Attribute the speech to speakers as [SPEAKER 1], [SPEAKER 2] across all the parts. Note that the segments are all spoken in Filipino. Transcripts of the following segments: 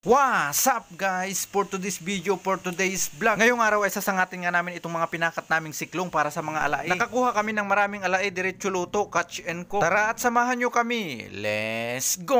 [SPEAKER 1] What's up guys? For today's video, for today's vlog. Ngayong araw ay sasangatin nga namin itong mga pinakat naming siklong para sa mga alae. Nakakuha kami ng maraming alae, diretso luto, catch and cook. Tara at samahan nyo kami. Let's go!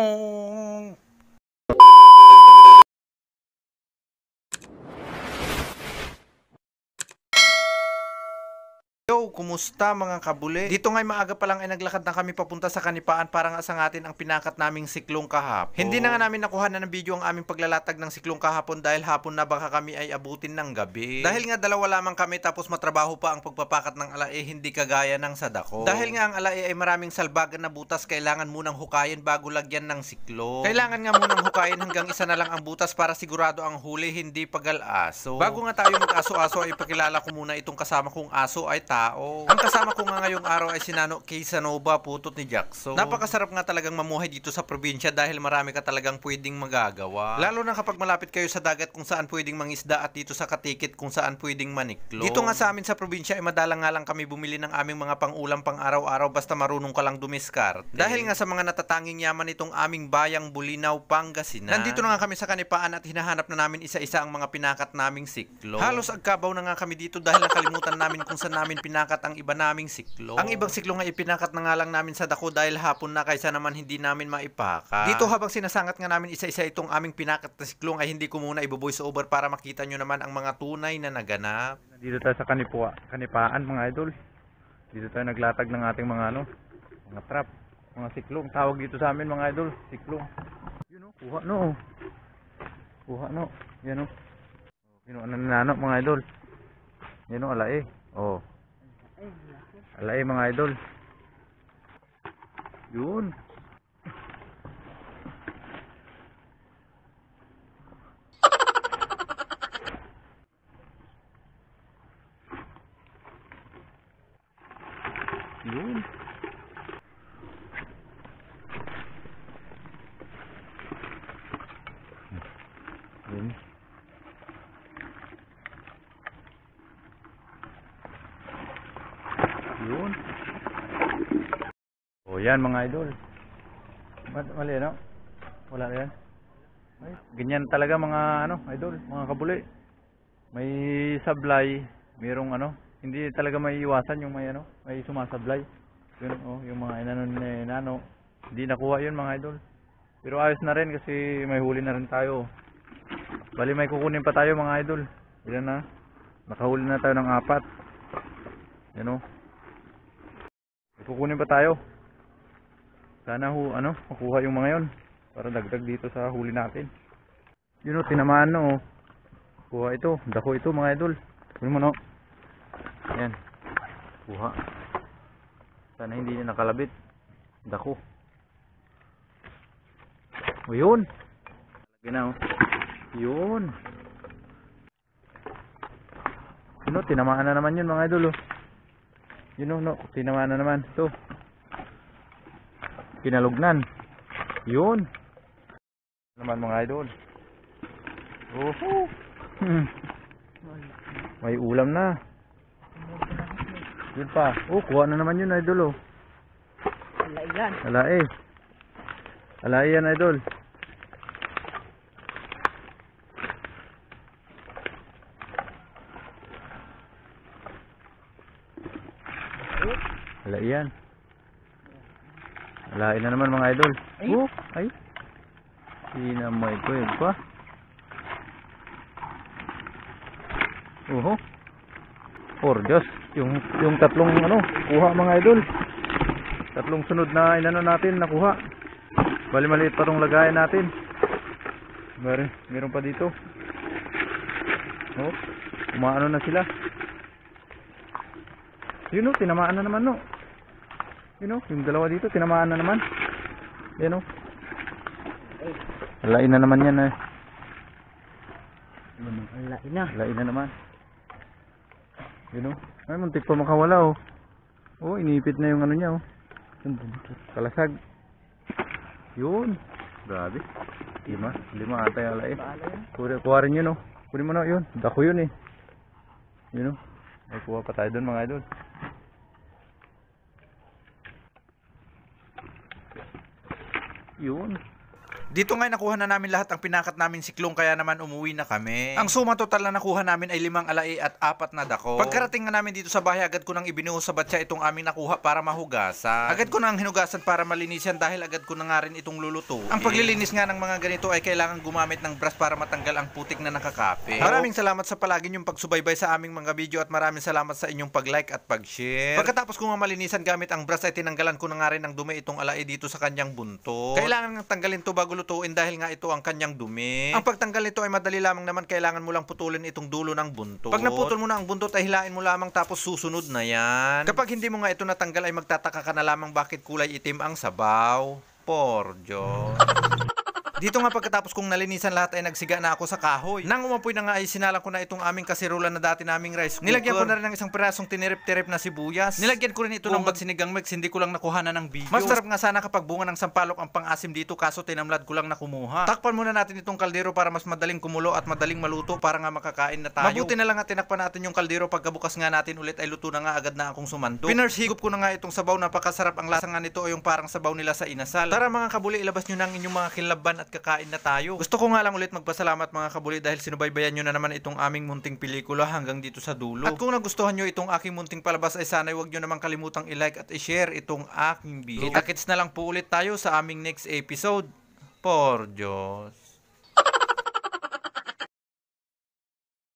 [SPEAKER 1] Yo, kumusta mga kabule? Dito nga'y maaga pa lang ay naglakad na kami papunta sa Kanipaan para nga asangatin ang pinakat naming siklong kahapon. Hindi na nga namin nakuha na ng video ang aming paglalatag ng siklong kahapon dahil hapon na baka kami ay abutin ng gabi. Dahil nga dalawa lamang kami tapos matrabaho pa ang pagpapakat ng alae, hindi kagaya ng sadako. Dahil nga ang alae ay maraming salbagan na butas, kailangan munang hukayin bago lagyan ng siklong. Kailangan nga munang hukayin hanggang isa na lang ang butas para sigurado ang huli, hindi pagal-aso. Bago nga tayo mag-aso-aso ay pakilala ko muna itong kasama kong aso ay tao. Ang kasama ko nga ngayong araw ay si Nano Casanova, putot ni Jackson. Napakasarap nga talagang mamuhay dito sa probinsya dahil marami ka talagang pwedeng magagawa. Lalo na kapag malapit kayo sa dagat kung saan pwedeng mangisda at dito sa Katikit kung saan pwedeng maniklong. Dito nga sa amin sa probinsya ay madalang nga lang kami bumili ng aming mga pang-ulam pang araw-araw basta marunong ka lang dumiskarte. Dahil nga sa mga natatanging yaman itong aming bayang Bulinaw, Pangasinan. Nandito na nga kami sa Kanipaan at hinahanap na namin isa-isa ang mga pinakat naming siklong. Halos agkabaw na nga kami dito dahil nakalimutan namin kung saan namin pinakat ang iba naming siklong. Ang ibang siklong ay ipinakat na nga lang namin sa dako dahil hapon na kaysa naman hindi namin maipakat. Dito habang sinasangat nga namin isa-isa itong aming pinakat na siklong ay hindi ko muna i-voice over para makita nyo naman ang mga tunay na naganap.
[SPEAKER 2] Dito tayo sa Kanipaan mga idol. Dito tayo naglatag ng ating mga mga trap, mga siklong. Tawag dito sa amin mga idol, siklong. Yun o, kuha no. Kuha no. Yan o. Kinuha na nano mga idol. Yan o, alae. Oh. Alae mga idol. Yun. Yun. Yun. Yun. O yan mga idol. Mali no? Wala yan. Ay, ganyan talaga mga idol, mga kabuli. May sablay, mayroong hindi talaga may iwasan yung may sumasablay. Yun yung mga inano. Hindi nakuha yun mga idol. Pero ayos na rin kasi may huli na rin tayo. Bali may kukunin pa tayo mga idol. Yan na. Nakahuli na tayo ng 4. Yan o. Kukunin pa tayo. Sana makuha yung mga yon para dagdag dito sa huli natin. Yun o, tinamaan no. Kuha ito, dako ito mga idol. Kunin mo no. Ayan. Kuha. Sana hindi niya nakalabit. Dako. O yun. Lagyan na o. Yun. Yun o, tinamaan na naman yun mga idol o. Yun o, no, tinamaan na naman. Ito. Kinalugnan. Yun. Naman mga idol. Oh. May ulam na. Yun pa. Oh, kuha na naman yun idol oh.
[SPEAKER 3] Alay yan.
[SPEAKER 2] Alay. Alay yan idol. Alay yan. Alay na naman mga idol.
[SPEAKER 3] Ay.
[SPEAKER 2] Oh, ay. Sinamay ko yun pa. Oho. Por Diyos. Yung tatlong kuha mga idol. Tatlong sunod na natin nakuha. Bali maliit pa tong lagayan natin. Meron pa dito. Oh, umaano na sila. Yun o, tinamaan na naman no. Yun o, yung dalawa dito tinamaan na naman. Yan o. Alain na naman yan eh.
[SPEAKER 3] Alay na.
[SPEAKER 2] Alain na naman. Yun o. Ay, muntik pa makawala o. Oh, inipit na yung niya o. Kalasag. Yun. Grabe. 5 ata yung alain. Kuha rin yun o. Kunin mo na yun. Dako yun eh. Yun o. Ay, kuha pa tayo dun mga idol. Yun.
[SPEAKER 1] Dito nga nakuha na namin lahat ang pinakat namin siklong kaya naman umuwi na kami. Ang suma total na nakuha namin ay 5 alai at 4 na dako. Pagkarating nga namin dito sa bahay, agad ko nang ibinuhos sa batya itong aming nakuha para mahugasan. Agad ko nang hinugasan para malinisan dahil agad ko na nga rin itong lulutuin. Ang paglilinis nga ng mga ganito ay kailangan gumamit ng brush para matanggal ang putik na nakakape. Maraming salamat sa palagi niyong pagsubaybay sa aming mga video at maraming salamat sa inyong pag-like at pag-share. Pagkatapos ko nga malinisan gamit ang brush ay tinanggalan ko na nga rin ng dumi itong alai dito sa kanyang buntot. Kailangan nga tanggalin to bago lutuin dahil nga ito ang kanyang dumi. Ang pagtanggal nito ay madali lamang naman, kailangan mo lang putulin itong dulo ng buntot. Pag naputol mo na ang buntot ay hilain mo lamang tapos susunod na yan. Kapag hindi mo nga ito natanggal ay magtataka ka na lamang bakit kulay itim ang sabaw. Por Diyos. Dito nga pagkatapos kong nalinisan lahat ay nagsiga na ako sa kahoy. Nang umapoy na nga ay sinalang ko na itong aming kasirola na dati naming rice cooker. Nilagyan ko na rin ng isang pirasong tinirip-tirip na sibuyas. Nilagyan ko rin ito ng sinigang mix, hindi ko lang nakuha na ng video. Mas sarap nga sana kapag bunga ng sampalok ang pang-asim dito, kaso tinamlad ko lang na kumuha. Takpan muna natin itong kaldero para mas madaling kumulo at madaling maluto para nga makakain na tayo. Mabuti na lang at tinakpan natin yung kaldero, pagkabukas nga natin ulit ay luto na nga agad na akong sumandok. Piners higop ko na nga itong sabaw, napakasarap ang lasa nga nito o yung parang sabaw nila sa inasal. Tara mga kabuli, ilabas nyo na ang inyong mga kinlaban at kakain na tayo. Gusto ko nga lang ulit magpasalamat mga kabuli dahil sinubaybayan nyo na naman itong aming munting pelikula hanggang dito sa dulo. At kung nagustuhan nyo itong aking munting palabas ay sana huwag nyo naman kalimutang i-like at i-share itong aking video. Kita-kits na lang po ulit tayo sa aming next episode. Por Diyos.